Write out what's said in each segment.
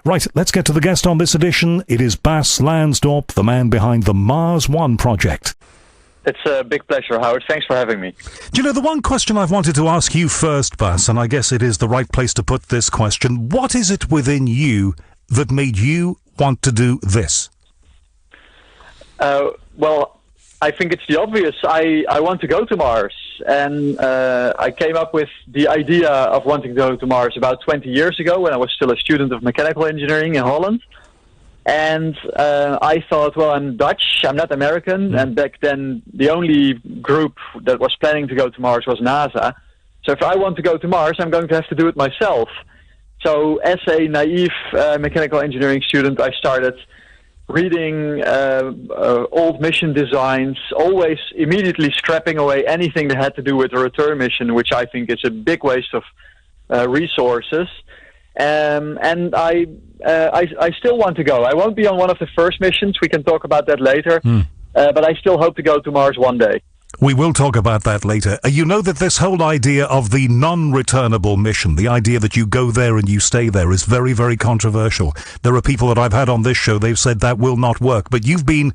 Right, let's get to the guest on this edition. It is Bas Lansdorp, the man behind the Mars One project. It's a big pleasure, Howard. Thanks for having me. Do you know, the one question I've wanted to ask you first, Bas, and I guess it is the right place to put this question, what is it within you that made you want to do this? Well, I think it's the obvious. I want to go to Mars. And I came up with the idea of wanting to go to Mars about 20 years ago when I was still a student of mechanical engineering in Holland. And I thought, well, I'm Dutch, I'm not American. And back then, the only group that was planning to go to Mars was NASA. So if I want to go to Mars, I'm going to have to do it myself. So as a naive mechanical engineering student, I started reading old mission designs, always immediately scrapping away anything that had to do with the return mission, which I think is a big waste of resources. And I still want to go. I won't be on one of the first missions. We can talk about that later. But I still hope to go to Mars one day. We will talk about that later. You know that this whole idea of the non-returnable mission, the idea that you go there and you stay there, is very, very controversial. There are people that I've had on this show, they've said that will not work. But you've been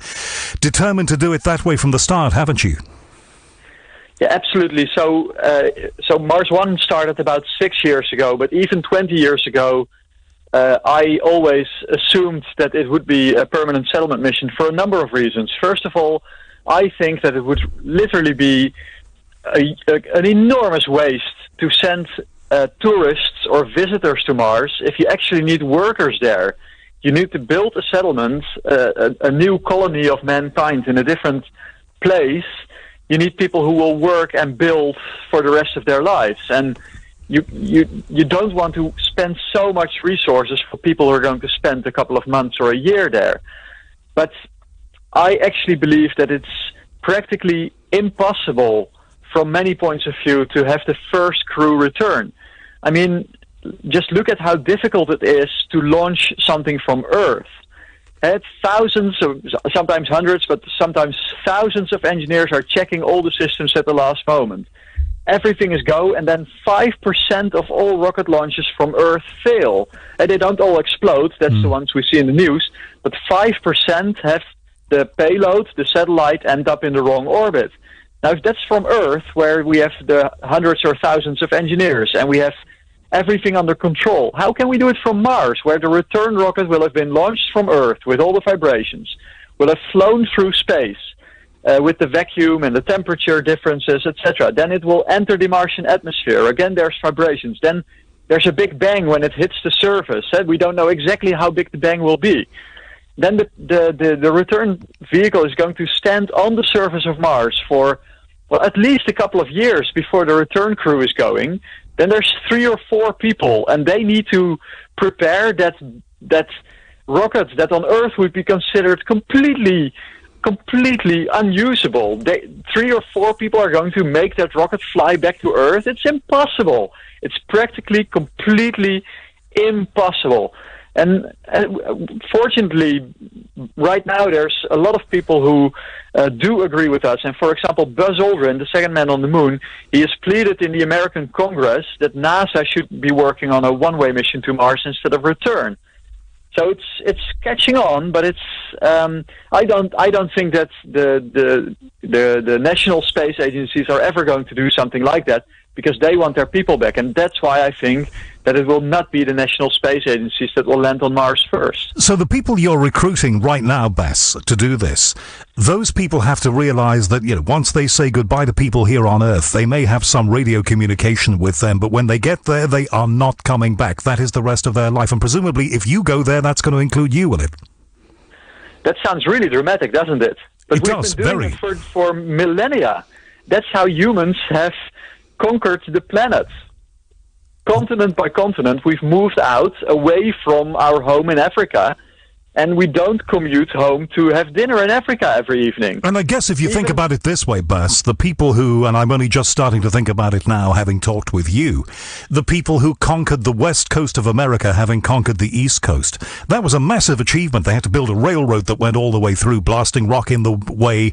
determined to do it that way from the start, haven't you? Yeah, absolutely. So Mars One started about 6 years ago, but even 20 years ago, I always assumed that it would be a permanent settlement mission for a number of reasons. First of all, I think that it would literally be an enormous waste to send tourists or visitors to Mars if you actually need workers there. You need to build a settlement, a new colony of mankind in a different place. You need people who will work and build for the rest of their lives. And you don't want to spend so much resources for people who are going to spend a couple of months or a year there. But I actually believe that it's practically impossible from many points of view to have the first crew return. I mean, just look at how difficult it is to launch something from Earth. It's thousands, sometimes hundreds, but sometimes thousands of engineers are checking all the systems at the last moment. Everything is go, and then 5% of all rocket launches from Earth fail. And they don't all explode, that's the ones we see in the news, but 5% have the payload, the satellite, end up in the wrong orbit. Now, if that's from Earth, where we have the hundreds or thousands of engineers, and we have everything under control, how can we do it from Mars, where the return rocket will have been launched from Earth with all the vibrations, will have flown through space with the vacuum and the temperature differences, etc. Then it will enter the Martian atmosphere. Again, there's vibrations. Then there's a big bang when it hits the surface. We don't know exactly how big the bang will be. Then the return vehicle is going to stand on the surface of Mars for, well, at least a couple of years before the return crew is going. Then there's 3 or 4 people, and they need to prepare that rocket that on Earth would be considered completely unusable. 3 or 4 people are going to make that rocket fly back to Earth. It's impossible. It's practically completely impossible. And fortunately, right now there's a lot of people who do agree with us. And for example, Buzz Aldrin, the second man on the moon, he has pleaded in the American Congress that NASA should be working on a one-way mission to Mars instead of return. So it's catching on, but it's I don't think that the national space agencies are ever going to do something like that, because they want their people back. And that's why I think that it will not be the national space agencies that will land on Mars first. So the people you're recruiting right now, Bas, to do this, those people have to realize that, you know, once they say goodbye to people here on Earth, they may have some radio communication with them, but when they get there, they are not coming back. That is the rest of their life. And presumably, if you go there, that's going to include you, will it? That sounds really dramatic, doesn't it? But we've been doing it for millennia. That's how humans have conquered the planet. Continent by continent, we've moved out away from our home in Africa, and we don't commute home to have dinner in Africa every evening. And I guess if you think about it this way, Bas, the people who, and I'm only just starting to think about it now, having talked with you, the people who conquered the west coast of America having conquered the east coast, that was a massive achievement. They had to build a railroad that went all the way through, blasting rock in the way.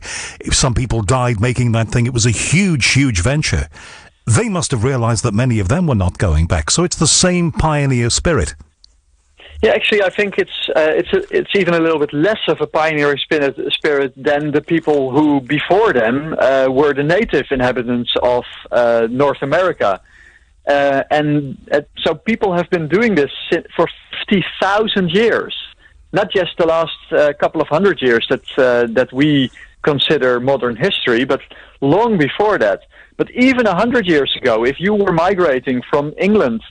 Some people died making that thing. It was a huge, huge venture. They must have realized that many of them were not going back. So it's the same pioneer spirit. Yeah, actually, I think it's even a little bit less of a pioneering spirit than the people who before them were the native inhabitants of North America, and so people have been doing this for 50,000 years, not just the last couple of hundred years that we consider modern history, but long before that. But even 100 years ago, if you were migrating from England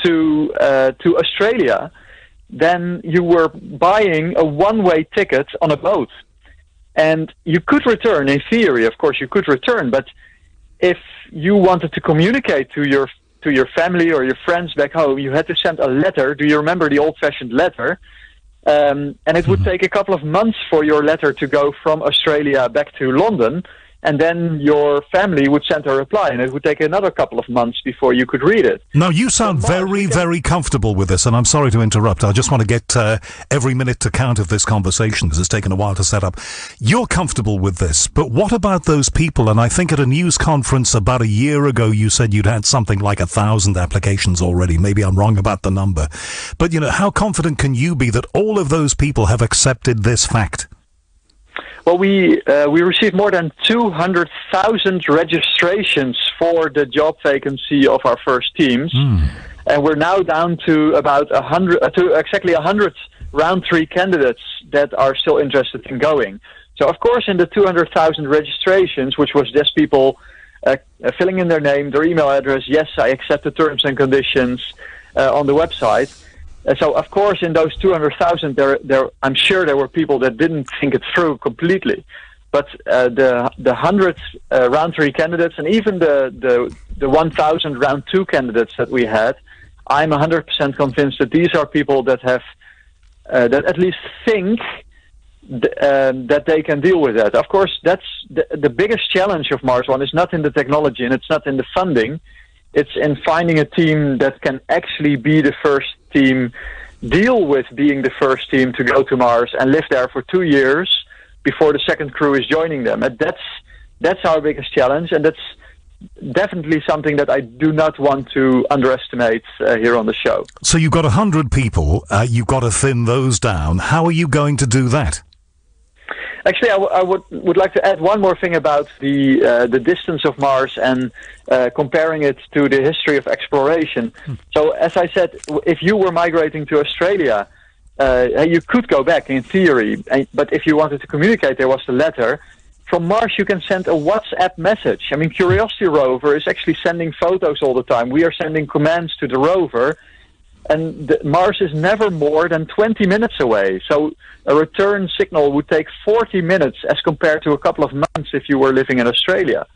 to Australia, then you were buying a one-way ticket on a boat. And you could return, in theory, of course you could return, but if you wanted to communicate to your family or your friends back home, you had to send a letter. Do you remember the old-fashioned letter? And it would take a couple of months for your letter to go from Australia back to London, and then your family would send a reply, and it would take another couple of months before you could read it. Now, you sound very comfortable with this, and I'm sorry to interrupt. I just want to get every minute to count of this conversation, because it's taken a while to set up. You're comfortable with this, but what about those people? And I think at a news conference about a year ago, you said you'd had something like 1,000 applications already. Maybe I'm wrong about the number. But, how confident can you be that all of those people have accepted this fact? Well, we received more than 200,000 registrations for the job vacancy of our first teams, and we're now down to about 100 round 3 candidates that are still interested in going. So, of course, in the 200,000 registrations, which was just people filling in their name, their email address, yes, I accept the terms and conditions on the website. So, of course, in those 200,000, I'm sure there were people that didn't think it through completely. But the 100 round 3 candidates, and even the 1,000 round 2 candidates that we had, I'm 100% convinced that these are people that have that at least think that they can deal with that. Of course, that's the biggest challenge of Mars One is not in the technology and it's not in the funding. It's in finding a team that can actually be the first team, deal with being the first team to go to Mars and live there for 2 years before the second crew is joining them. And that's our biggest challenge, and that's definitely something that I do not want to underestimate here on the show. So you've got 100 people, you've got to thin those down. How are you going to do that? Actually, I would like to add one more thing about the distance of Mars and comparing it to the history of exploration. So, as I said, if you were migrating to Australia, you could go back in theory, but if you wanted to communicate, there was the letter. From Mars, you can send a WhatsApp message. I mean, Curiosity rover is actually sending photos all the time. We are sending commands to the rover. And Mars is never more than 20 minutes away. So a return signal would take 40 minutes as compared to a couple of months if you were living in Australia.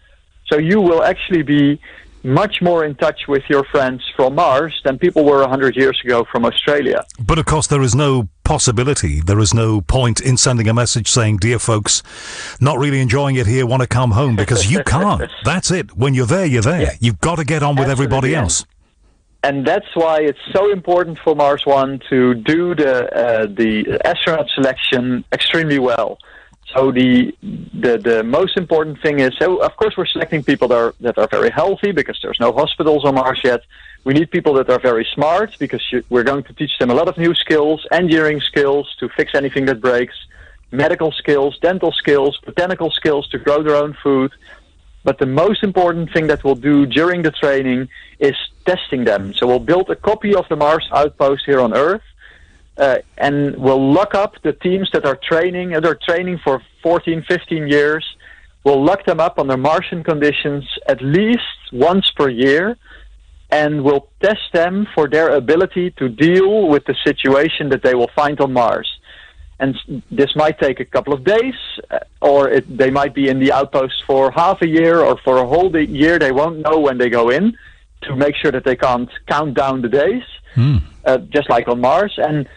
So you will actually be much more in touch with your friends from Mars than people were 100 years ago from Australia. But of course there is no possibility, there is no point in sending a message saying, dear folks, not really enjoying it here, want to come home, because you can't. That's it. When you're there, you're there. Yeah. You've got to get on with everybody else. And that's why it's so important for Mars One to do the astronaut selection extremely well. So the most important thing is, so of course we're selecting people that are very healthy because there's no hospitals on Mars yet. We need people that are very smart because we're going to teach them a lot of new skills, engineering skills to fix anything that breaks, medical skills, dental skills, botanical skills to grow their own food. But the most important thing that we'll do during the training is testing them. So we'll build a copy of the Mars outpost here on Earth, and we'll lock up the teams that are training, and they're training for 14, 15 years. We'll lock them up under Martian conditions at least once per year, and we'll test them for their ability to deal with the situation that they will find on Mars. And this might take a couple of days, or they might be in the outpost for half a year or for a whole year. They won't know when they go in to make sure that they can't count down the days, just like on Mars. And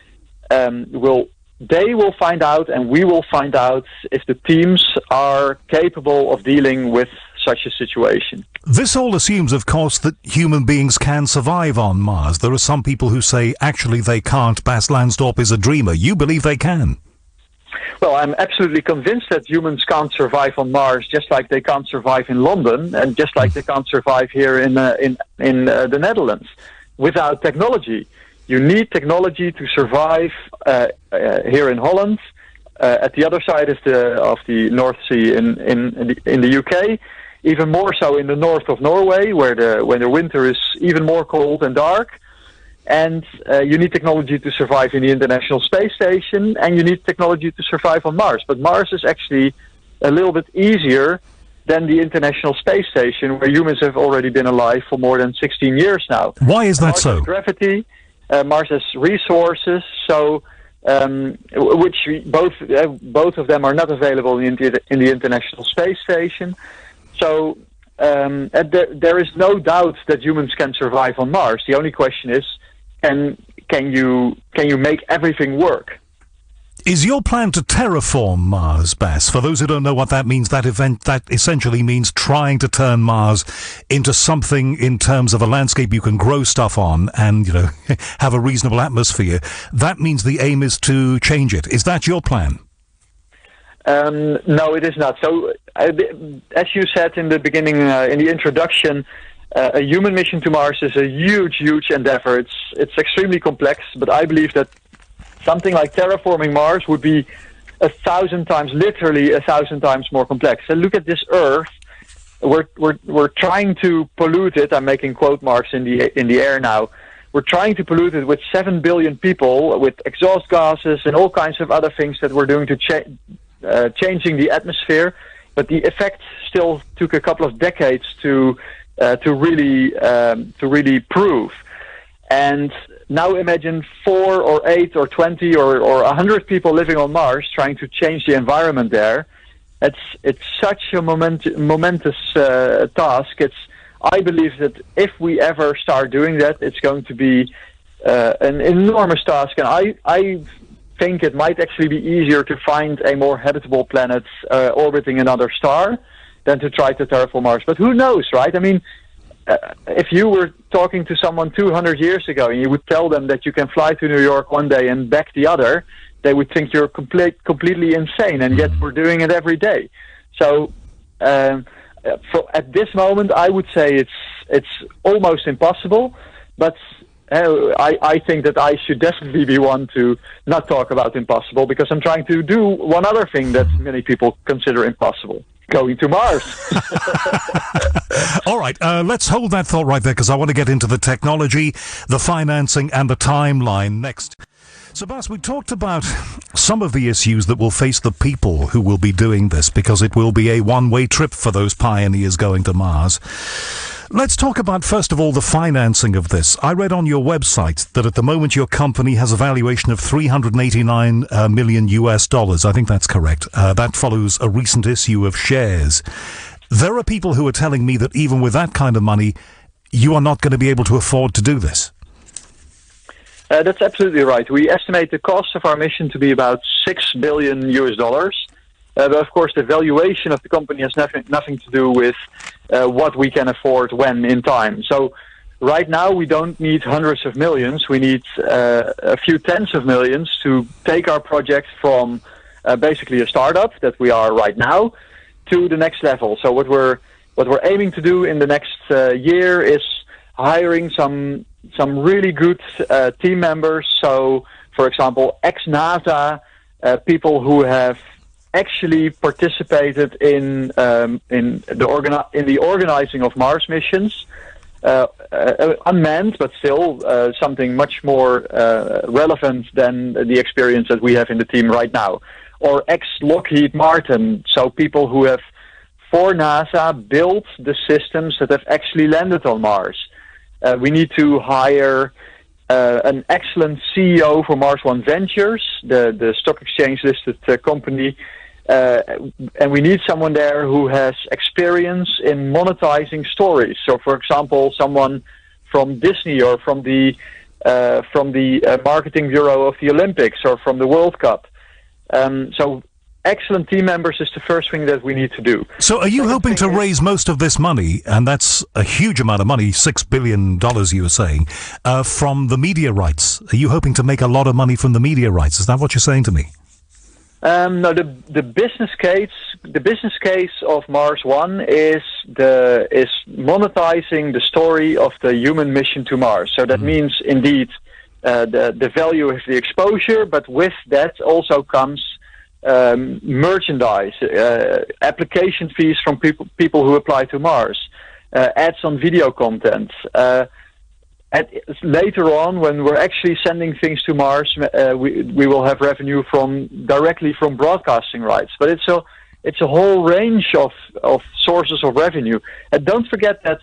they will find out, and we will find out if the teams are capable of dealing with such a situation. This all assumes, of course, that human beings can survive on Mars. There are some people who say, actually, they can't. Bas Lansdorp is a dreamer. You believe they can? Well, I'm absolutely convinced that humans can't survive on Mars, just like they can't survive in London, and just like they can't survive here in the Netherlands without technology. you need technology to survive here in Holland. At the other side of the North Sea in the UK, even more so in the north of Norway, when the winter is even more cold and dark. And you need technology to survive in the International Space Station, and you need technology to survive on Mars. But Mars is actually a little bit easier than the International Space Station, where humans have already been alive for more than 16 years now. Why is that Mars so? Has gravity, Mars has resources, so which both of them are not available in the International Space Station. So there is no doubt that humans can survive on Mars. The only question is, can you make everything work? Is your plan to terraform Mars, Bas? For those who don't know what that means, that essentially means trying to turn Mars into something in terms of a landscape you can grow stuff on and, have a reasonable atmosphere. That means the aim is to change it. Is that your plan? No, it is not. So, as you said in the beginning, in the introduction, a human mission to Mars is a huge, huge endeavor. It's extremely complex, but I believe that something like terraforming Mars would be 1,000 times, literally 1,000 times more complex. And look at this Earth. We're trying to pollute it. I'm making quote marks in the air now. We're trying to pollute it with 7 billion people, with exhaust gases and all kinds of other things that we're doing to changing the atmosphere. But the effect still took a couple of decades to really prove. And now imagine 4 or 8 or 20 or 100 people living on Mars trying to change the environment there. It's such a momentous task. I believe that if we ever start doing that, it's going to be an enormous task. And I think it might actually be easier to find a more habitable planet orbiting another star than to try to terraform Mars. But who knows, right? I mean, if you were talking to someone 200 years ago and you would tell them that you can fly to New York one day and back the other, they would think you're completely insane, and yet we're doing it every day. So at this moment, I would say it's almost impossible, but I think that I should definitely be one to not talk about impossible, because I'm trying to do one other thing that many people consider impossible. Going to Mars. All right, let's hold that thought right there, because I want to get into the technology, the financing, and the timeline next. So, Bas, we talked about some of the issues that will face the people who will be doing this, because it will be a one-way trip for those pioneers going to Mars. Let's talk about, first of all, the financing of this. I read on your website that at the moment your company has a valuation of $389 million US. I think that's correct. That follows a recent issue of shares. There are people who are telling me that even with that kind of money, you are not going to be able to afford to do this. That's absolutely right. We estimate the cost of our mission to be about $6 billion US. But of course, the valuation of the company has nothing to do with what we can afford when in time. So right now, we don't need hundreds of millions. We need a few tens of millions to take our project from basically a startup that we are right now to the next level. So what we're aiming to do in the next year is hiring some really good team members. So, for example, ex-NASA people who have actually participated in the organizing of Mars missions, unmanned, but still something much more relevant than the experience that we have in the team right now. Or ex-Lockheed Martin, so people who have, for NASA, built the systems that have actually landed on Mars. We need to hire an excellent CEO for Mars One Ventures, the stock exchange-listed company. And we need someone there who has experience in monetizing stories. So, for example, someone from Disney or from the marketing bureau of the Olympics or from the World Cup. So excellent team members is the first thing that we need to do. So are you hoping to raise most of this money, and that's a huge amount of money, $6 billion you were saying, from the media rights? Are you hoping to make a lot of money from the media rights? Is that what you're saying to me? No, the business case of Mars One is monetizing the story of the human mission to Mars. So that means indeed the value of the exposure, but with that also comes merchandise, application fees from people who apply to Mars, ads on video content. Later on, when we're actually sending things to Mars, we will have revenue directly from broadcasting rights. But it's a whole range of sources of revenue. And don't forget that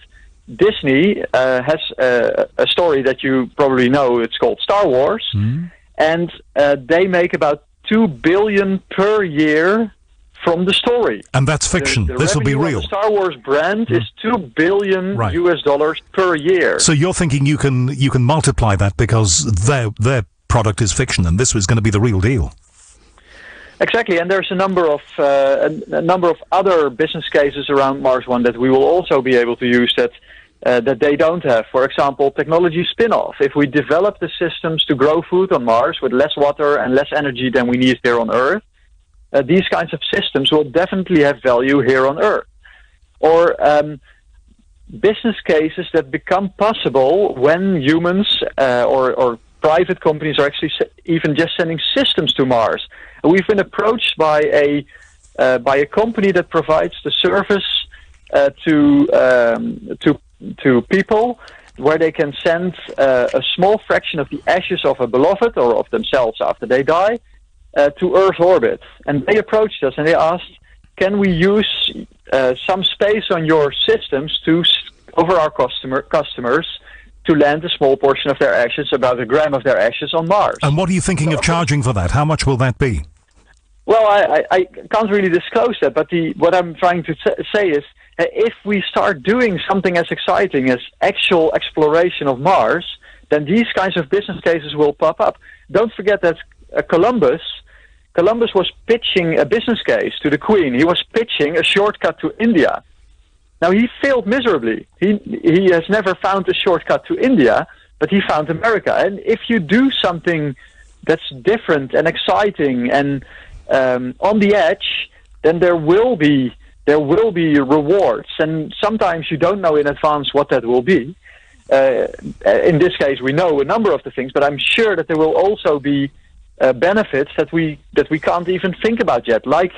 Disney has a story that you probably know. It's called Star Wars, and they make about $2 billion per year from the story. And that's fiction. This will be real. The Star Wars brand is $2 billion US dollars per year. So you're thinking you can multiply that because their product is fiction, and this is going to be the real deal. Exactly, and there's a number of other business cases around Mars One that we will also be able to use that they don't have. For example, technology spin-off. If we develop the systems to grow food on Mars with less water and less energy than we need here on Earth, these kinds of systems will definitely have value here on Earth. Or business cases that become possible when humans or private companies are actually even just sending systems to Mars. We've been approached by a company that provides the service to people where they can send a small fraction of the ashes of a beloved or of themselves after they die to Earth orbit. And they approached us and they asked, can we use some space on your systems over our customers to land a small portion of their ashes, about 1 gram of their ashes, on Mars? And what are you thinking of charging for that? How much will that be? Well, I can't really disclose that, but what I'm trying to say is, if we start doing something as exciting as actual exploration of Mars, then these kinds of business cases will pop up. Don't forget that Columbus was pitching a business case to the Queen. He was pitching a shortcut to India. Now, he failed miserably. He has never found a shortcut to India, but he found America. And if you do something that's different and exciting and on the edge, then there will be rewards. And sometimes you don't know in advance what that will be. In this case, we know a number of the things, but I'm sure that there will also be benefits that we can't even think about yet, like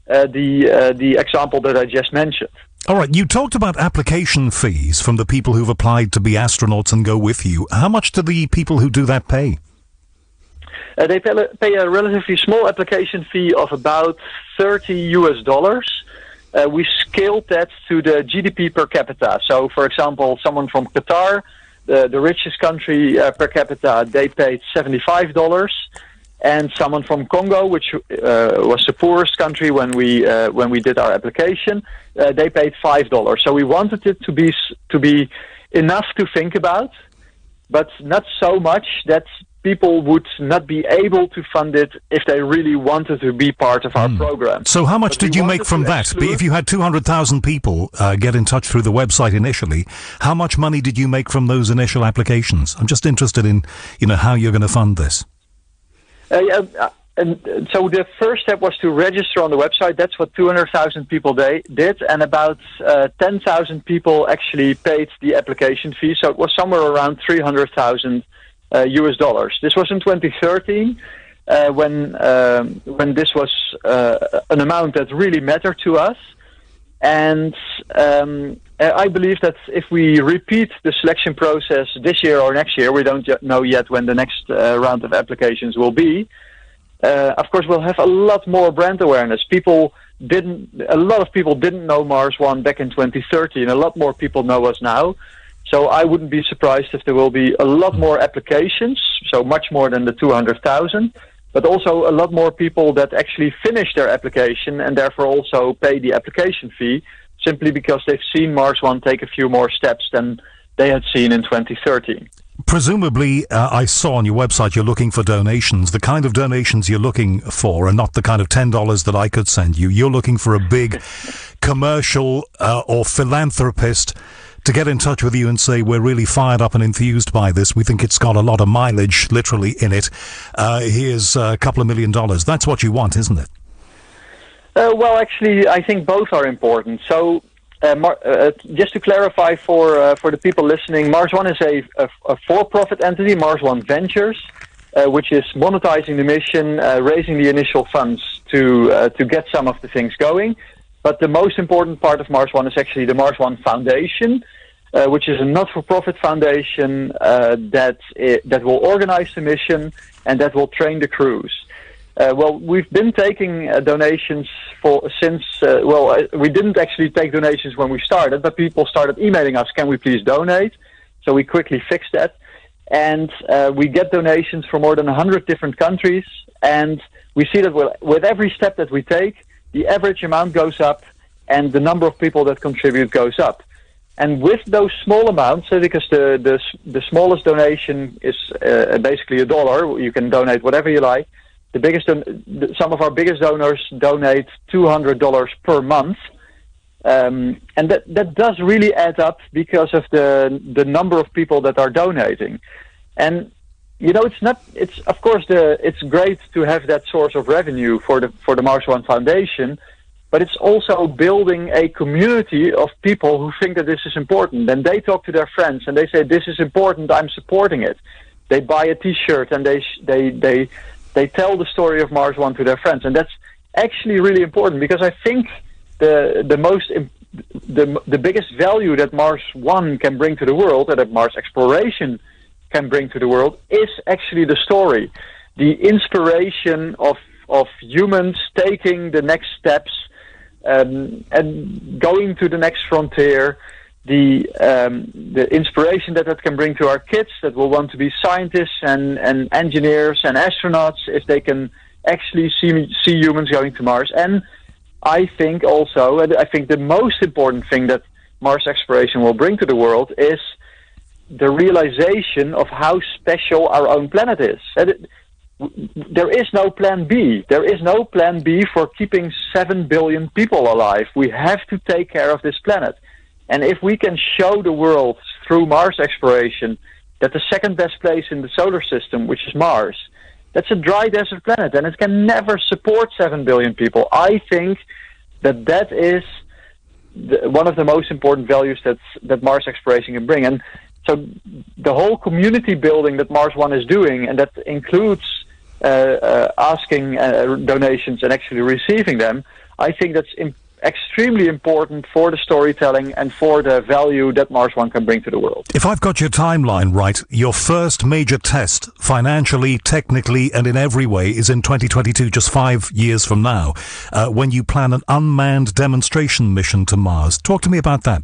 the example that I just mentioned. All right, you talked about application fees from the people who've applied to be astronauts and go with you. How much do the people who do that pay? They pay a relatively small application fee of about $30 US. We scaled that to the GDP per capita. So, for example, someone from Qatar, the richest country per capita, they paid $75. And someone from Congo, which was the poorest country when we did our application, they paid $5. So we wanted it to be enough to think about, but not so much that people would not be able to fund it if they really wanted to be part of our program. So how much did you make from that? If you had 200,000 people get in touch through the website initially, how much money did you make from those initial applications? I'm just interested in, how you're going to fund this. And so the first step was to register on the website. That's what 200,000 people did, and about 10,000 people actually paid the application fee. So it was somewhere around $300,000 US dollars. This was in 2013, when this was an amount that really mattered to us. And I believe that if we repeat the selection process this year or next year, we don't know yet when the next round of applications will be. Of course, we'll have a lot more brand awareness. A lot of people didn't know Mars One back in 2013. A lot more people know us now. So I wouldn't be surprised if there will be a lot more applications, so much more than the 200,000. But also a lot more people that actually finish their application and therefore also pay the application fee, simply because they've seen Mars One take a few more steps than they had seen in 2013. Presumably, I saw on your website you're looking for donations. The kind of donations you're looking for are not the kind of $10 that I could send you. You're looking for a big commercial or philanthropist to get in touch with you and say, we're really fired up and enthused by this. We think it's got a lot of mileage, literally, in it. Here's a couple of $1 million. That's what you want, isn't it? Well, actually, I think both are important. So Just to clarify for the people listening, Mars One is a for-profit entity, Mars One Ventures, which is monetizing the mission, raising the initial funds to get some of the things going. But the most important part of Mars One is actually the Mars One Foundation, which is a not-for-profit foundation that will organize the mission and that will train the crews. We've been taking donations since we didn't actually take donations when we started, but people started emailing us, can we please donate? So we quickly fixed that. And we get donations from more than 100 different countries. And we see that with every step that we take, the average amount goes up and the number of people that contribute goes up. And with those small amounts, because the smallest donation is basically $1, you can donate whatever you like. Some of our biggest donors donate $200 per month, and that does really add up because of the number of people that are donating. And it's great to have that source of revenue for the Mars One Foundation, but it's also building a community of people who think that this is important. And they talk to their friends and they say, "This is important. I'm supporting it." They buy a T-shirt and they tell the story of Mars One to their friends, and that's actually really important because I think the biggest value that Mars One can bring to the world, and that Mars exploration can bring to the world, is actually the story, the inspiration of humans taking the next steps and going to the next frontier. The inspiration that can bring to our kids that will want to be scientists and engineers and astronauts if they can actually see humans going to Mars. And I think the most important thing that Mars exploration will bring to the world is the realization of how special our own planet is. There is no plan B. There is no plan B for keeping 7 billion people alive. We have to take care of this planet. And if we can show the world through Mars exploration that the second best place in the solar system, which is Mars, that's a dry desert planet and it can never support 7 billion people, I think that is one of the most important values that Mars exploration can bring. And so the whole community building that Mars One is doing, and that includes asking donations and actually receiving them, I think that's extremely important for the storytelling and for the value that Mars One can bring to the world. If I've got your timeline right, your first major test, financially, technically, and in every way, is in 2022, just 5 years from now, when you plan an unmanned demonstration mission to Mars. Talk to me about that.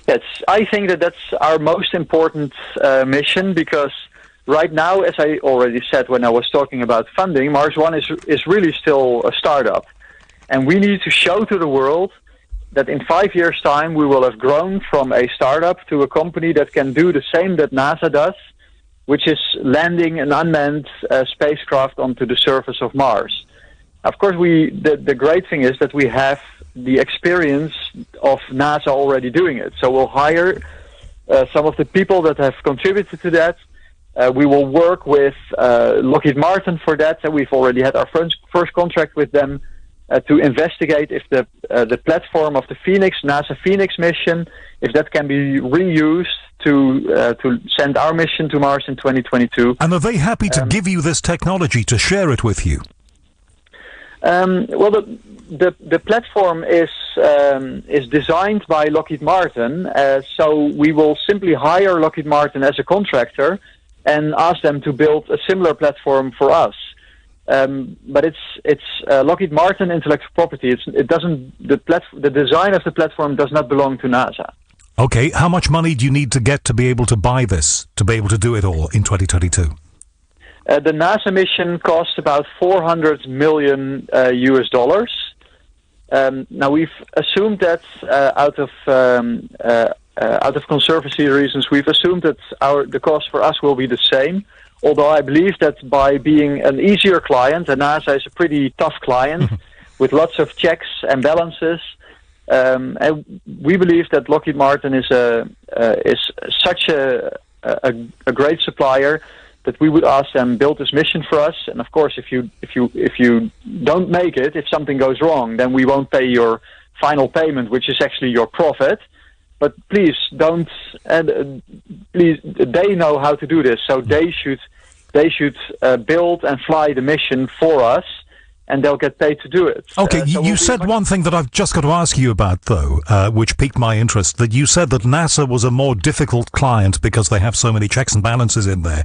Yes, I think that's our most important mission, because right now, as I already said when I was talking about funding, Mars One is really still a startup. And we need to show to the world that in 5 years' time we will have grown from a startup to a company that can do the same that NASA does, which is landing an unmanned spacecraft onto the surface of Mars. Of course, the great thing is that we have the experience of NASA already doing it. So we'll hire some of the people that have contributed to that. We will work with Lockheed Martin for that. And we've already had our first contract with them to investigate if the platform of the NASA Phoenix mission, if that can be reused to send our mission to Mars in 2022. And are they happy to give you this technology, to share it with you? The platform is designed by Lockheed Martin, so we will simply hire Lockheed Martin as a contractor and ask them to build a similar platform for us. But it's Lockheed Martin intellectual property. The design of the platform does not belong to NASA. Okay, how much money do you need to get to be able to buy this, to be able to do it all in 2022? The NASA mission costs about $400 million US dollars. Now we've assumed that out of conservancy reasons, we've assumed that the cost for us will be the same. Although I believe that by being an easier client, and NASA is a pretty tough client with lots of checks and balances, and we believe that Lockheed Martin is such a great supplier that we would ask them build this mission for us. And of course, if you don't make it, if something goes wrong, then we won't pay your final payment, which is actually your profit. But please don't. Please, they know how to do this, so they should build and fly the mission for us, and they'll get paid to do it. Okay, you said one thing that I've just got to ask you about, though, which piqued my interest, that you said that NASA was a more difficult client because they have so many checks and balances in there.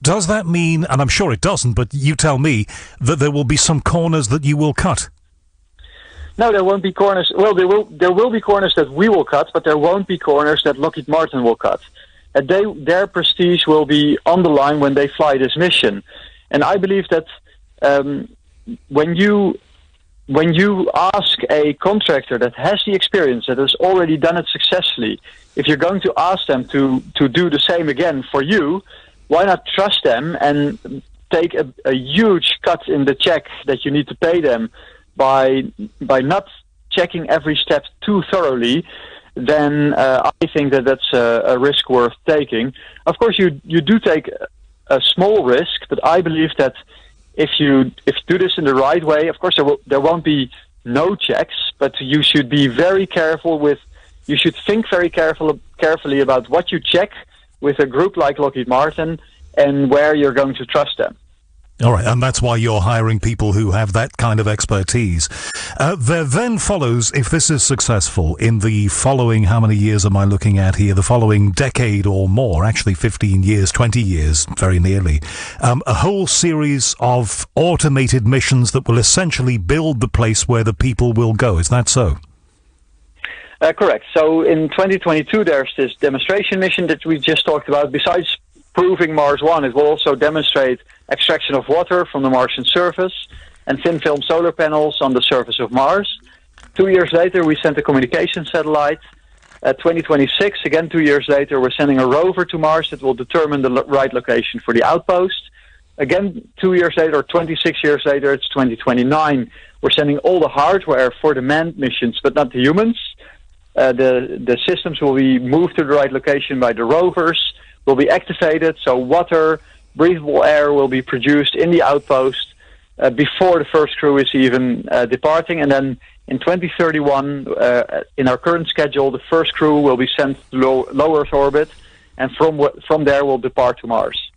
Does that mean, and I'm sure it doesn't, but you tell me, that there will be some corners that you will cut? No, there won't be corners. Well, there will be corners that we will cut, but there won't be corners that Lockheed Martin will cut. Their prestige will be on the line when they fly this mission. And I believe that when you ask a contractor that has the experience, that has already done it successfully, if you're going to ask them to do the same again for you, why not trust them and take a huge cut in the check that you need to pay them by not checking every step too thoroughly? Then I think that's a risk worth taking. Of course, you do take a small risk, but I believe that if you do this in the right way, of course there won't be no checks, but you should be very careful you should think very carefully about what you check with a group like Lockheed Martin and where you're going to trust them. All right, and that's why you're hiring people who have that kind of expertise. There then follows, if this is successful, in the following, how many years am I looking at here? The following decade or more, actually 15 years, 20 years, very nearly, a whole series of automated missions that will essentially build the place where the people will go. Is that so? Correct. So in 2022, there's this demonstration mission that we just talked about. Besides proving Mars 1, it will also demonstrate extraction of water from the Martian surface and thin film solar panels on the surface of Mars. 2 years later, we sent a communication satellite. 2026, again 2 years later, we're sending a rover to Mars that will determine the right location for the outpost. Again, 2 years later, or 26 years later, it's 2029. We're sending all the hardware for the manned missions, but not the humans. The systems will be moved to the right location by the rovers, will be activated, so water, breathable air will be produced in the outpost before the first crew is even departing. And then in 2031, in our current schedule, the first crew will be sent to low Earth orbit, and from there we'll depart to Mars.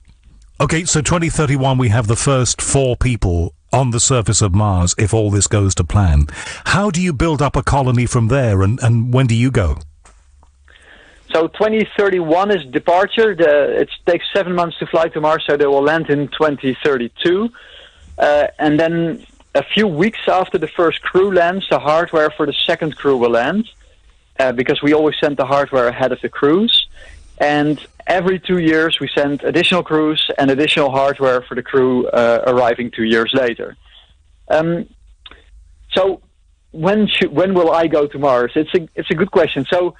Okay, so 2031 we have the first 4 people on the surface of Mars if all this goes to plan. How do you build up a colony from there, and when do you go? So 2031 is departure. It takes 7 months to fly to Mars, so they will land in 2032. And then a few weeks after the first crew lands, the hardware for the second crew will land, because we always send the hardware ahead of the crews. And every 2 years, we send additional crews and additional hardware for the crew arriving 2 years later. So when will I go to Mars? It's a good question. So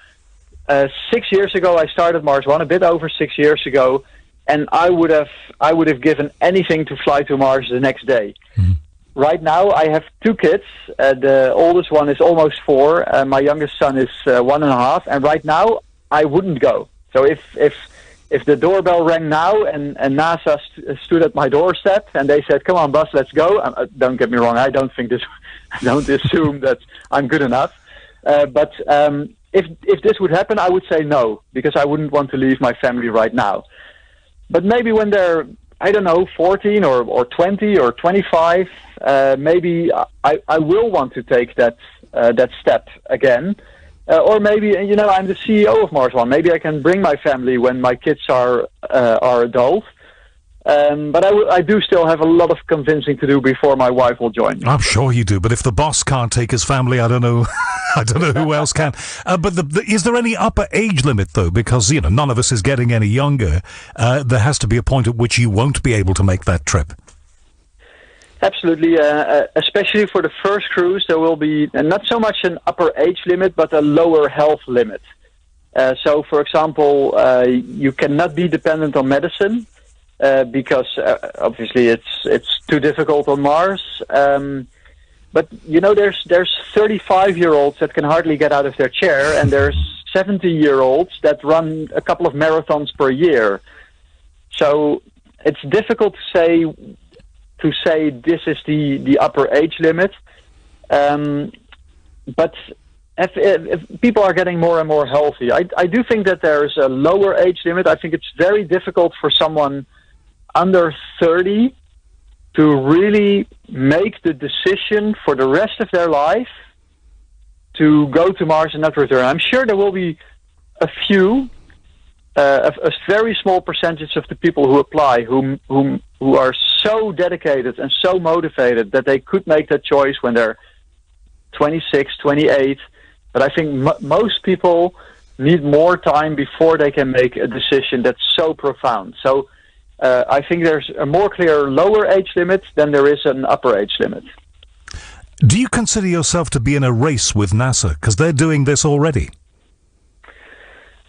6 years ago, I started Mars 1, a bit over 6 years ago, and I would have given anything to fly to Mars the next day. Mm-hmm. Right now, I have 2 kids. The oldest one is almost 4. My youngest son is 1.5, and right now, I wouldn't go. So if the doorbell rang now and NASA stood at my doorstep and they said, "Come on, Buzz, let's go," don't get me wrong, I don't assume that I'm good enough, but if this would happen, I would say no, because I wouldn't want to leave my family right now. But maybe when they're, I don't know, 14 or 20 or 25, maybe I will want to take that step again. Or maybe, I'm the CEO of Mars One. Maybe I can bring my family when my kids are adult. But I do still have a lot of convincing to do before my wife will join me. I'm sure you do. But if the boss can't take his family, I don't know. I don't know who else can. But is there any upper age limit, though? Because, none of us is getting any younger. There has to be a point at which you won't be able to make that trip. Absolutely. Especially for the first cruise, there will be not so much an upper age limit, but a lower health limit. So, for example, you cannot be dependent on medicine. Because obviously it's too difficult on Mars. But there's 35-year-olds that can hardly get out of their chair, and there's 70-year-olds that run a couple of marathons per year. So it's difficult to say this is the upper age limit. But if people are getting more and more healthy, I do think that there's a lower age limit. I think it's very difficult for someone under 30 to really make the decision for the rest of their life to go to Mars and not return. I'm sure there will be a few, a very small percentage of the people who apply who are so dedicated and so motivated that they could make that choice when they're 26, 28. But I think most people need more time before they can make a decision that's so profound. So I think there's a more clear lower age limit than there is an upper age limit. Do you consider yourself to be in a race with NASA? Because they're doing this already.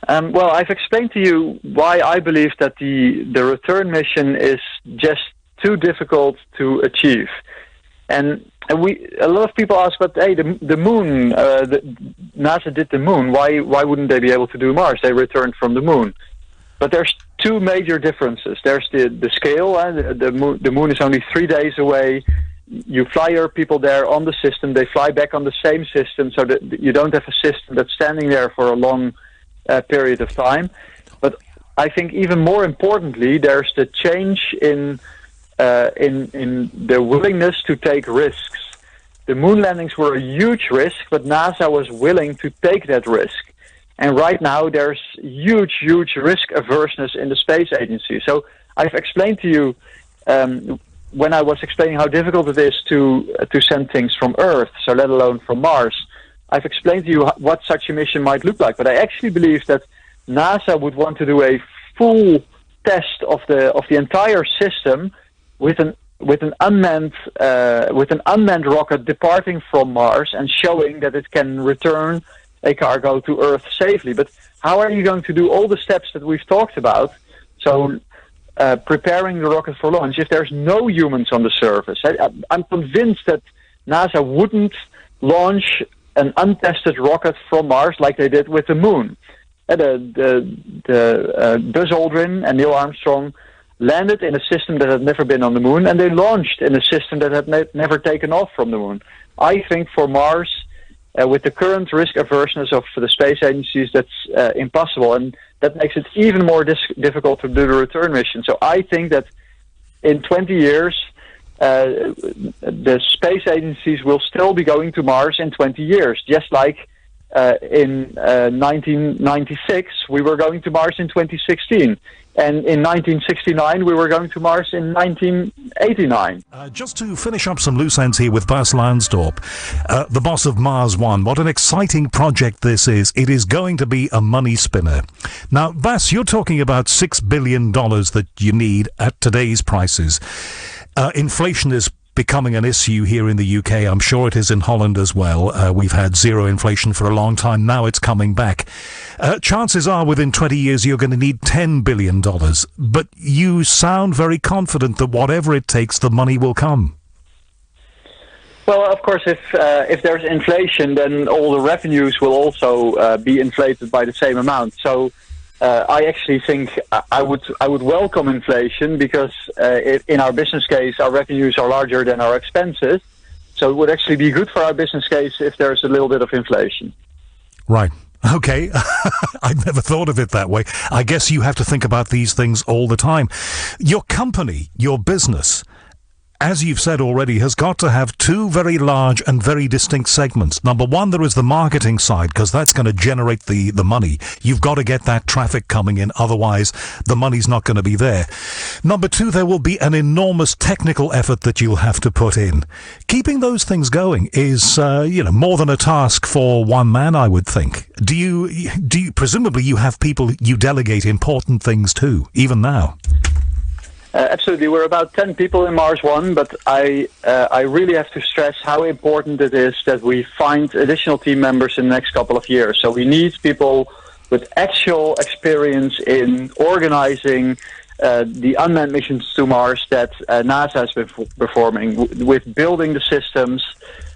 Well, I've explained to you why I believe that the return mission is just too difficult to achieve. And a lot of people ask, but hey, the moon, NASA did the moon. Why wouldn't they be able to do Mars? They returned from the moon. But there's two major differences. There's the scale. The moon is only 3 days away. You fly your people there on the system. They fly back on the same system, so that you don't have a system that's standing there for a long period of time. But I think even more importantly, there's the change in the willingness to take risks. The moon landings were a huge risk, but NASA was willing to take that risk. And right now, there's huge risk averseness in the space agency. So I've explained to you when I was explaining how difficult it is to send things from Earth, so let alone from Mars. I've explained to you what such a mission might look like. But I actually believe that NASA would want to do a full test of the entire system with an unmanned rocket departing from Mars and showing that it can return a cargo to Earth safely. But how are you going to do all the steps that we've talked about? So preparing the rocket for launch if there's no humans on the surface. I'm convinced that NASA wouldn't launch an untested rocket from Mars like they did with the moon. Buzz Aldrin and Neil Armstrong landed in a system that had never been on the moon, and they launched in a system that had never taken off from the moon. I think for Mars, with the current risk averseness of the space agencies, that's impossible, and that makes it even more difficult to do the return mission. So I think that in 20 years, the space agencies will still be going to Mars in 20 years, just like in 1996 we were going to Mars in 2016. And in 1969, we were going to Mars in 1989. Just to finish up some loose ends here with Bas Lansdorp, the boss of Mars One. What an exciting project this is. It is going to be a money spinner. Now, Bas, you're talking about $6 billion that you need at today's prices. Inflation is becoming an issue here in the UK. I'm sure it is in Holland as well. We've had zero inflation for a long time. Now it's coming back. Chances are within 20 years you're going to need $10 billion. But you sound very confident that whatever it takes, the money will come. Well, of course, if there's inflation, then all the revenues will also be inflated by the same amount. So I actually think I would welcome inflation because in our business case, our revenues are larger than our expenses. So it would actually be good for our business case if there's a little bit of inflation. Right. Okay. I've never thought of it that way. I guess you have to think about these things all the time. Your company, your business, as you've said already, has got to have two very large and very distinct segments. Number one, there is the marketing side, because that's going to generate the money. You've got to get that traffic coming in, otherwise the money's not going to be there. Number two, there will be an enormous technical effort that you'll have to put in. Keeping those things going is, more than a task for one man, I would think. Do you presumably you have people you delegate important things to, even now? Absolutely. We're about 10 people in Mars One, but I really have to stress how important it is that we find additional team members in the next couple of years. So we need people with actual experience in organizing the unmanned missions to Mars that NASA has been performing, with building the systems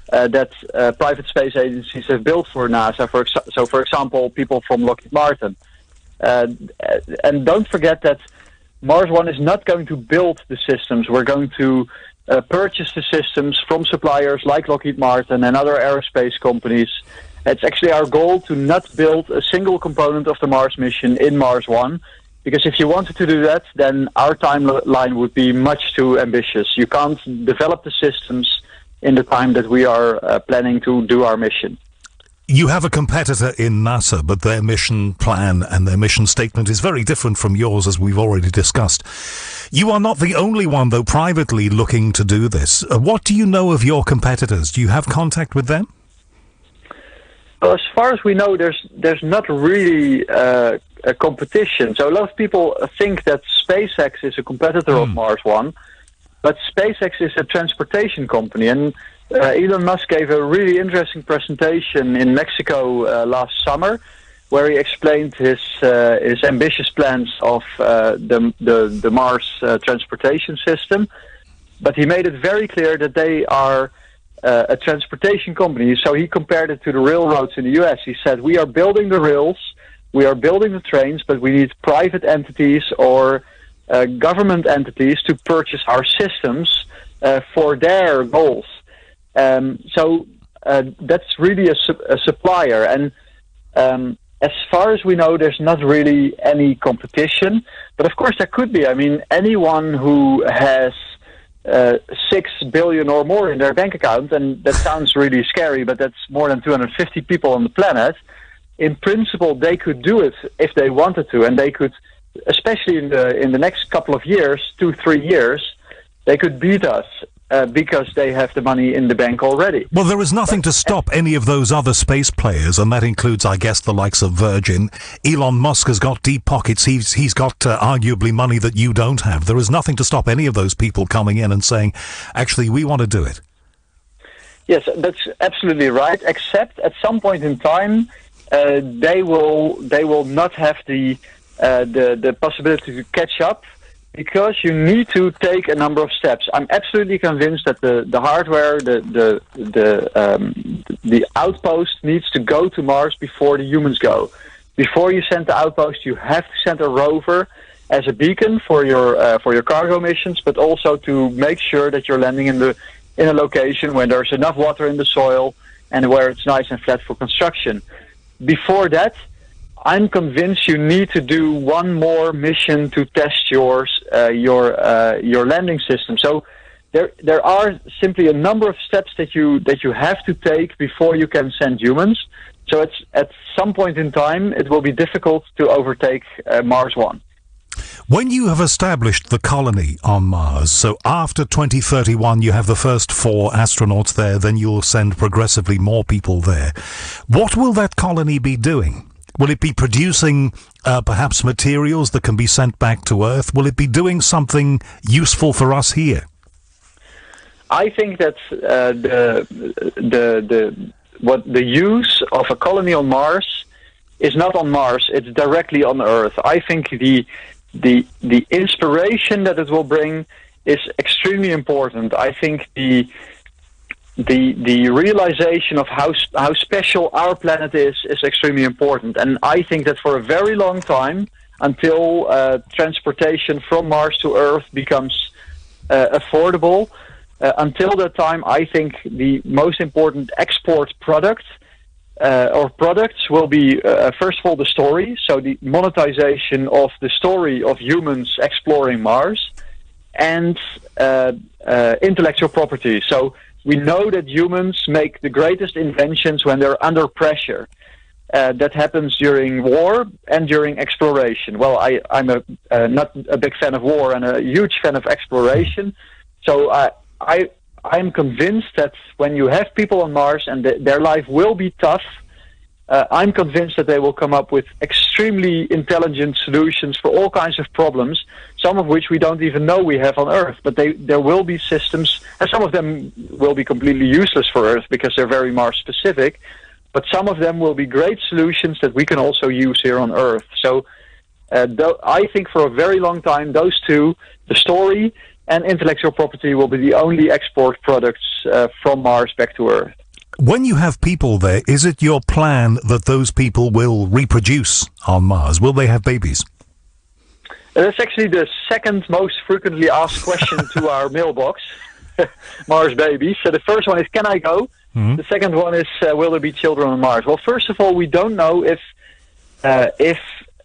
that private space agencies have built for NASA. For example, people from Lockheed Martin. And don't forget that Mars One is not going to build the systems. We're going to purchase the systems from suppliers like Lockheed Martin and other aerospace companies. It's actually our goal to not build a single component of the Mars mission in Mars One, because if you wanted to do that, then our timeline would be much too ambitious. You can't develop the systems in the time that we are planning to do our mission. You have a competitor in NASA, but their mission plan and their mission statement is very different from yours, as we've already discussed. You are not the only one, though, privately looking to do this. What do you know of your competitors? Do you have contact with them? Well, as far as we know, there's not really a competition. So a lot of people think that SpaceX is a competitor of Mars One, but SpaceX is a transportation company, and Elon Musk gave a really interesting presentation in Mexico last summer, where he explained his ambitious plans of the Mars transportation system. But he made it very clear that they are a transportation company. So he compared it to the railroads in the US. He said, we are building the rails, we are building the trains, but we need private entities or government entities to purchase our systems for their goals. So that's really a supplier. And as far as we know, there's not really any competition. But of course, there could be. I mean, anyone who has 6 billion or more in their bank account, and that sounds really scary, but that's more than 250 people on the planet. In principle, they could do it if they wanted to, and they could, especially in the next couple of years, 2-3 years, they could beat us. Because they have the money in the bank already. Well, there is nothing to stop any of those other space players, and that includes, I guess, the likes of Virgin. Elon Musk has got deep pockets. He's got arguably money that you don't have. There is nothing to stop any of those people coming in and saying, actually, we want to do it. Yes, that's absolutely right, except at some point in time, they will not have the possibility to catch up, because you need to take a number of steps. I'm absolutely convinced that the hardware, the outpost needs to go to Mars before the humans go. Before you send the outpost, you have to send a rover as a beacon for your cargo missions, but also to make sure that you're landing in a location where there's enough water in the soil and where it's nice and flat for construction. Before that, I'm convinced you need to do one more mission to test your landing system. So there are simply a number of steps that you have to take before you can send humans. So it's at some point in time it will be difficult to overtake Mars One. When you have established the colony on Mars, so after 2031 you have the first 4 astronauts there, then you'll send progressively more people there. What will that colony be doing? Will it be producing perhaps materials that can be sent back to Earth? Will it be doing something useful for us here? I think that the use of a colony on Mars is not on Mars; it's directly on Earth. I think the inspiration that it will bring is extremely important. I think the realization of how special our planet is extremely important. And I think that for a very long time, until transportation from Mars to Earth becomes affordable, until that time, I think the most important export product or products will be, first of all, the story. So the monetization of the story of humans exploring Mars, and intellectual property. So we know that humans make the greatest inventions when they're under pressure. That happens during war and during exploration. Well, I'm not a big fan of war and a huge fan of exploration. So I'm convinced that when you have people on Mars and their life will be tough, I'm convinced that they will come up with extremely intelligent solutions for all kinds of problems, some of which we don't even know we have on Earth. But there will be systems, and some of them will be completely useless for Earth because they're very Mars-specific, but some of them will be great solutions that we can also use here on Earth. So I think for a very long time, those two, the story and intellectual property, will be the only export products from Mars back to Earth. When you have people there, is it your plan that those people will reproduce on Mars? Will they have babies? That's actually the second most frequently asked question to our mailbox, Mars babies. So the first one is, can I go? The second one is, will there be children on Mars? Well, first of all, we don't know if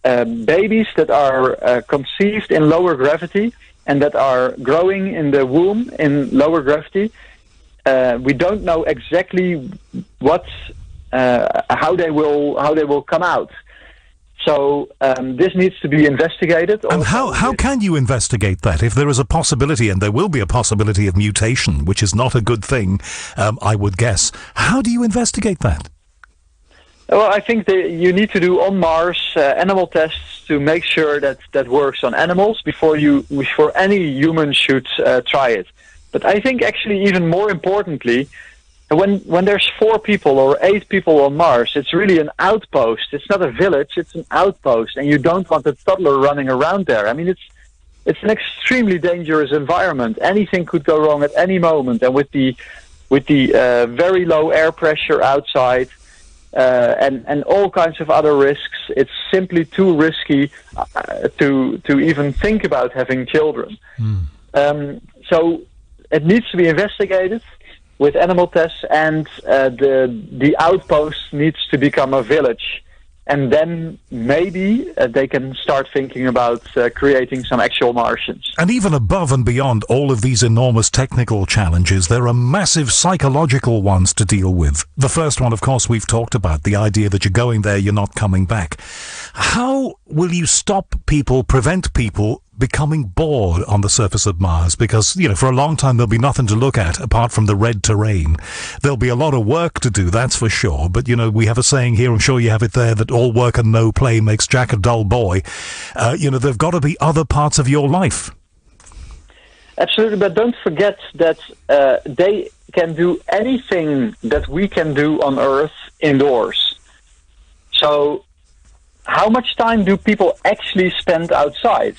babies that are conceived in lower gravity and that are growing in the womb in lower gravity, we don't know exactly how they will come out. So this needs to be investigated. And how can you investigate that if there is a possibility, and there will be a possibility of mutation, which is not a good thing, I would guess. How do you investigate that? Well, I think that you need to do on Mars animal tests to make sure that works on animals before any human should try it. But I think actually even more importantly, when there's 4 people or 8 people on Mars, it's really an outpost. It's not a village; it's an outpost, and you don't want a toddler running around there. I mean, it's an extremely dangerous environment. Anything could go wrong at any moment, and with the very low air pressure outside. And all kinds of other risks. It's simply too risky to even think about having children. So it needs to be investigated with animal tests, and the outpost needs to become a village. And then maybe they can start thinking about creating some actual Martians. And even above and beyond all of these enormous technical challenges, there are massive psychological ones to deal with. The first one, of course, we've talked about, the idea that you're going there, you're not coming back. How will you prevent people becoming bored on the surface of Mars? Because, for a long time there'll be nothing to look at apart from the red terrain. There'll be a lot of work to do, that's for sure. But, we have a saying here, I'm sure you have it there, that all work and no play makes Jack a dull boy. There've got to be other parts of your life. Absolutely, but don't forget that they can do anything that we can do on Earth indoors. So how much time do people actually spend outside?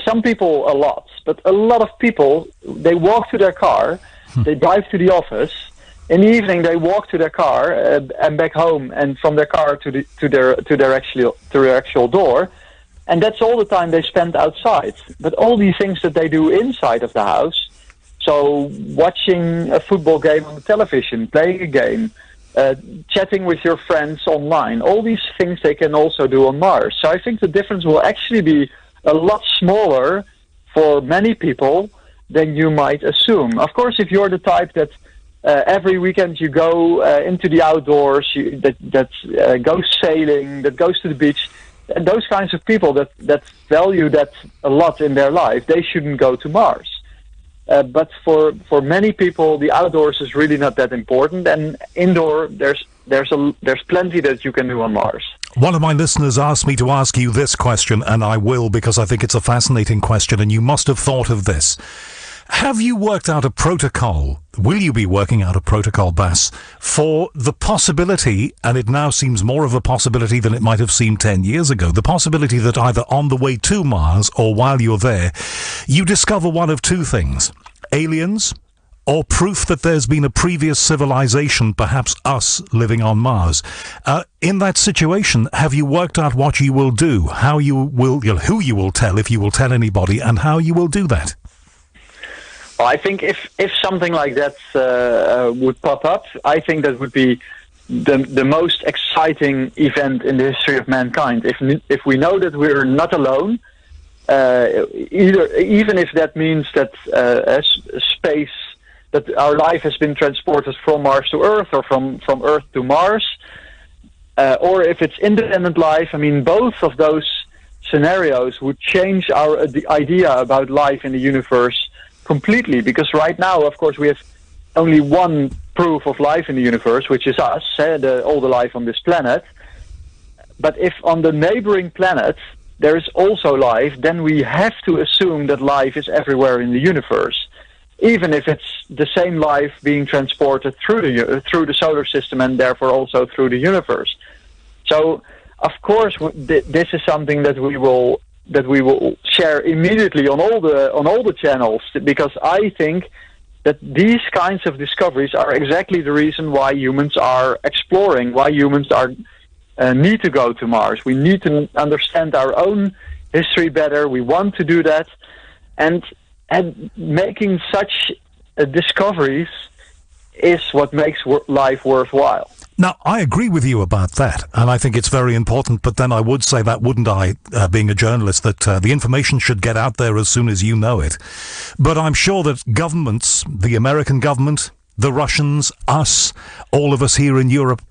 Some people a lot, but a lot of people, they walk to their car, they drive to the office, in the evening they walk to their car and back home, and from their car to their actual door, and that's all the time they spend outside. But all these things that they do inside of the house, so watching a football game on the television, playing a game, chatting with your friends online, all these things they can also do on Mars. So I think the difference will actually be a lot smaller for many people than you might assume. Of course, if you're the type that every weekend you go into the outdoors, that goes sailing, that goes to the beach, and those kinds of people that value that a lot in their life, they shouldn't go to Mars. But for many people, the outdoors is really not that important, and indoor there's plenty that you can do on Mars. One of my listeners asked me to ask you this question, and I will, because I think it's a fascinating question, and you must have thought of this. Have you worked out a protocol? Will you be working out a protocol, Bas, for the possibility, and it now seems more of a possibility than it might have seemed 10 years ago, the possibility that either on the way to Mars or while you're there, you discover one of two things: aliens, or proof that there's been a previous civilization, perhaps us, living on Mars. In that situation, have you worked out what you will do, who you will tell, if you will tell anybody, and how you will do that? Well, I think if something like that would pop up, I think that would be the most exciting event in the history of mankind. If we know that we're not alone, even if that means that space, that our life has been transported from Mars to Earth, or from Earth to Mars, or if it's independent life. I mean, both of those scenarios would change the idea about life in the universe completely. Because right now, of course, we have only one proof of life in the universe, which is us, all the life on this planet. But if on the neighboring planet there is also life, then we have to assume that life is everywhere in the universe, even if it's the same life being transported through the solar system, and therefore also through the universe. So, of course, this is something that we will share immediately on all the channels, because I think that these kinds of discoveries are exactly the reason why humans are exploring, why humans need to go to Mars. We need to understand our own history better. We want to do that, and making such discoveries is what makes life worthwhile. Now, I agree with you about that, and I think it's very important, but then I would say that, wouldn't I, being a journalist, that the information should get out there as soon as you know it. But I'm sure that governments, the American government, the Russians, us, all of us here in Europe,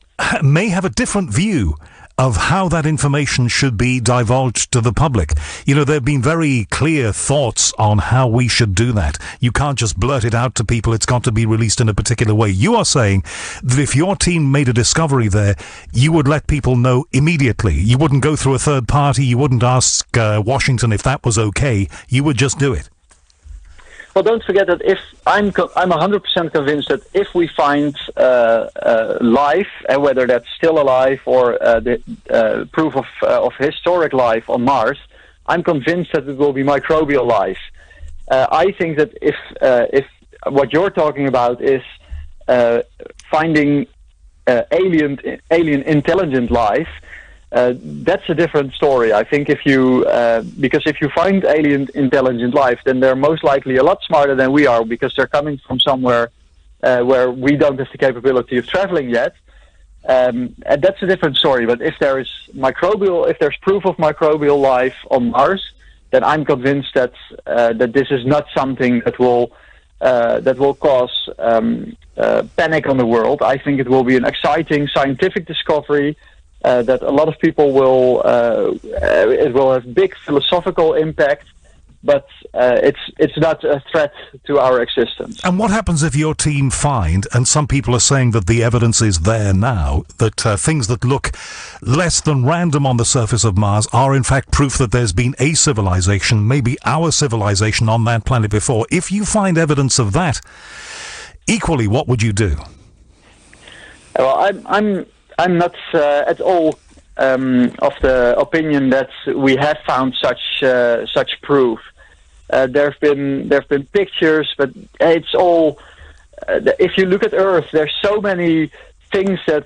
may have a different view of how that information should be divulged to the public. You know, there have been very clear thoughts on how we should do that. You can't just blurt it out to people. It's got to be released in a particular way. You are saying that if your team made a discovery there, you would let people know immediately. You wouldn't go through a third party. You wouldn't ask Washington if that was okay. You would just do it. Well, don't forget that if I'm 100% convinced that if we find life, and whether that's still alive or the proof of historic life on Mars, I'm convinced that it will be microbial life. I think that if what you're talking about is finding alien intelligent life, that's a different story. I think because if you find alien intelligent life, then they're most likely a lot smarter than we are, because they're coming from somewhere where we don't have the capability of traveling yet. And that's a different story. But if there's proof of microbial life on Mars, then I'm convinced that this is not something that will cause panic on the world. I think it will be an exciting scientific discovery. That a lot of people it will have big philosophical impact, but it's not a threat to our existence. And what happens if your team find, and some people are saying that the evidence is there now, that things that look less than random on the surface of Mars are in fact proof that there's been a civilization, maybe our civilization on that planet before? If you find evidence of that, equally, what would you do? Well, I'm not at all of the opinion that we have found such proof. There have been pictures, but it's all. If you look at Earth, there's so many things that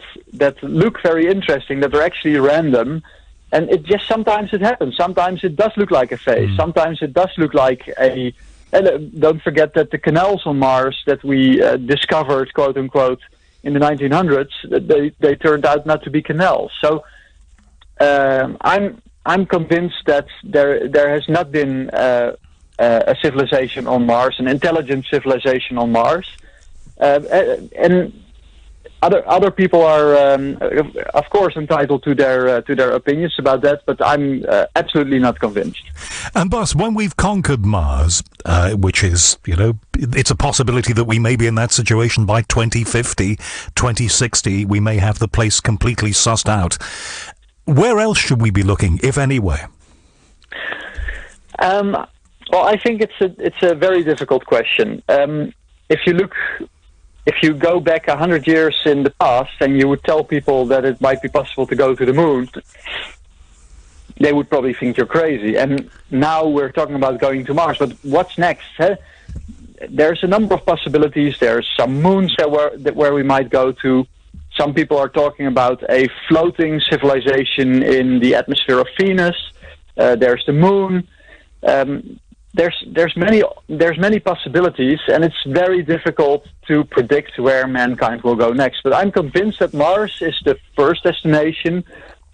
look very interesting that are actually random, and sometimes it happens. Sometimes it does look like a face. Sometimes it does look like a. And don't forget that the canals on Mars that we discovered, quote unquote, in the 1900s, they turned out not to be canals. So I'm convinced that there has not been a civilization on Mars, an intelligent civilization on Mars, and other people are of course entitled to their opinions about that, but I'm absolutely not convinced. And Bas, when we've conquered Mars, which is, it's a possibility that we may be in that situation by 2050, 2060, we may have the place completely sussed out. Where else should we be looking, if anywhere? Well, I think it's a very difficult question. If you go back 100 years in the past and you would tell people that it might be possible to go to the moon, they would probably think you're crazy. And now we're talking about going to Mars. But what's next? There's a number of possibilities. There's some moons where we might go to. Some people are talking about a floating civilization in the atmosphere of Venus. There's the moon. There's many possibilities, and it's very difficult to predict where mankind will go next. But I'm convinced that Mars is the first destination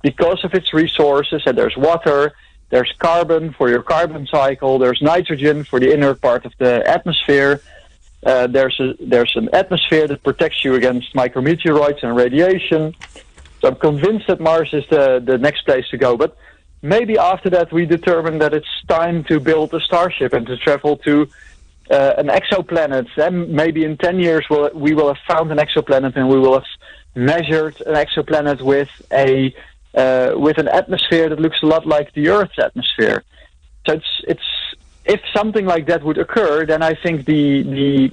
because of its resources. And there's water, there's carbon for your carbon cycle, there's nitrogen for the inner part of the atmosphere. There's an atmosphere that protects you against micrometeoroids and radiation. So I'm convinced that Mars is the next place to go. But maybe after that we determine that it's time to build a starship and to travel to an exoplanet. And maybe in 10 years we will have found an exoplanet, and we will have measured an exoplanet with an atmosphere that looks a lot like the Earth's atmosphere. So if something like that would occur, then I think the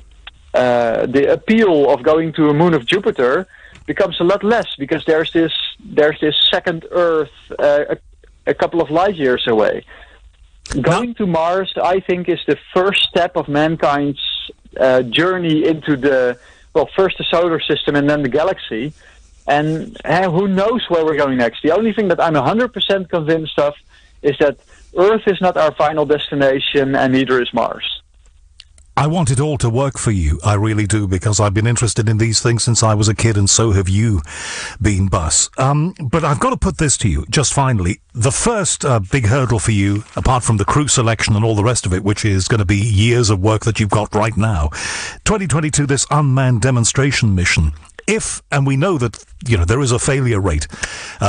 appeal of going to a moon of Jupiter becomes a lot less, because there's this second Earth a couple of light years away. Going to Mars, I think, is the first step of mankind's journey into first the solar system and then the galaxy. And who knows where we're going next? The only thing that I'm 100% convinced of is that Earth is not our final destination, and neither is Mars. I want it all to work for you. I really do, because I've been interested in these things since I was a kid, and so have you been, Buzz. But I've got to put this to you, just finally. The first big hurdle for you, apart from the crew selection and all the rest of it, which is going to be years of work that you've got right now, 2022, this unmanned demonstration mission. If, and we know that, there is a failure rate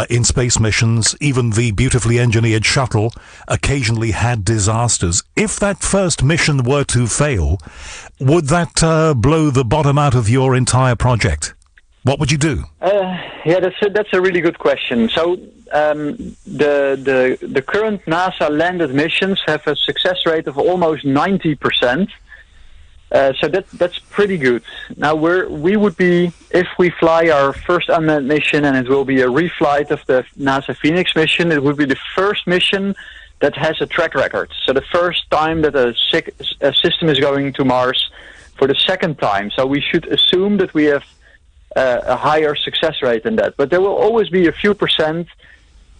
in space missions, even the beautifully engineered shuttle occasionally had disasters. If that first mission were to fail, would that blow the bottom out of your entire project? What would you do? That's a really good question. So the current NASA landed missions have a success rate of almost 90%. So that's pretty good. Now we would be, if we fly our first unmanned mission, and it will be a reflight of the NASA Phoenix mission, it would be the first mission that has a track record. So the first time that a system is going to Mars for the second time. So we should assume that we have a higher success rate than that. But there will always be a few percent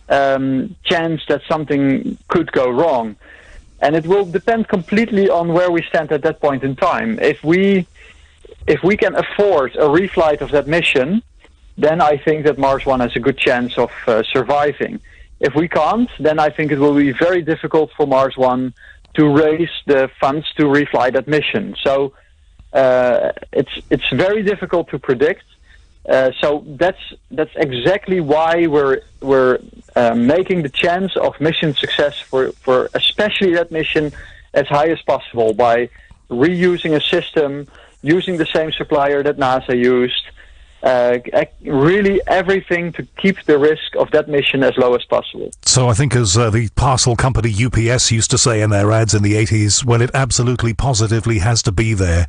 chance that something could go wrong. And it will depend completely on where we stand at that point in time. If we can afford a reflight of that mission, then I think that Mars One has a good chance of surviving. If we can't, then I think it will be very difficult for Mars One to raise the funds to refly that mission. So it's very difficult to predict. So that's exactly why we're making the chance of mission success for especially that mission as high as possible by reusing a system, using the same supplier that NASA used, really everything to keep the risk of that mission as low as possible. So I think, as the parcel company UPS used to say in their ads in the 80s, well, it absolutely positively has to be there.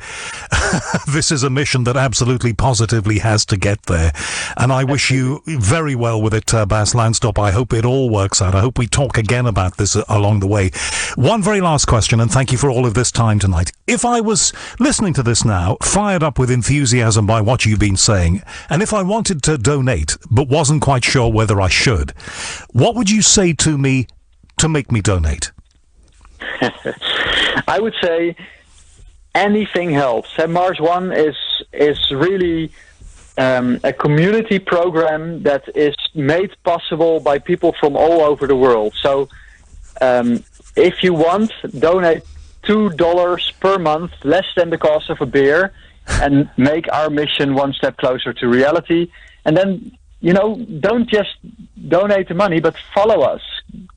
This is a mission that absolutely positively has to get there. And I wish you very well with it, Bas Lansdorp. I hope it all works out. I hope we talk again about this along the way. One very last question, and thank you for all of this time tonight. If I was listening to this now, fired up with enthusiasm by what you've been saying, and if I wanted to donate but wasn't quite sure whether I should, what would you say to me to make me donate? I would say anything helps. And Mars One is really a community program that is made possible by people from all over the world. So if you want, donate $2 per month, less than the cost of a beer, and make our mission one step closer to reality. And then, don't just donate the money, but follow us.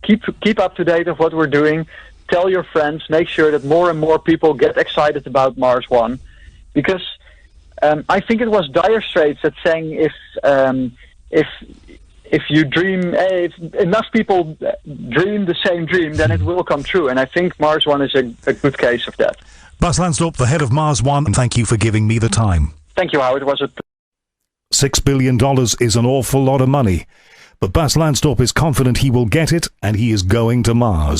Keep up to date of what we're doing. Tell your friends. Make sure that more and more people get excited about Mars One, because I think it was Dire Straits that saying if you dream, if enough people dream the same dream, then it will come true. And I think Mars One is a good case of that. Bas Lansdorp, the head of Mars One, thank you for giving me the time. Thank you, Howard. It was $6 billion is an awful lot of money, but Bas Lansdorp is confident he will get it, and he is going to Mars.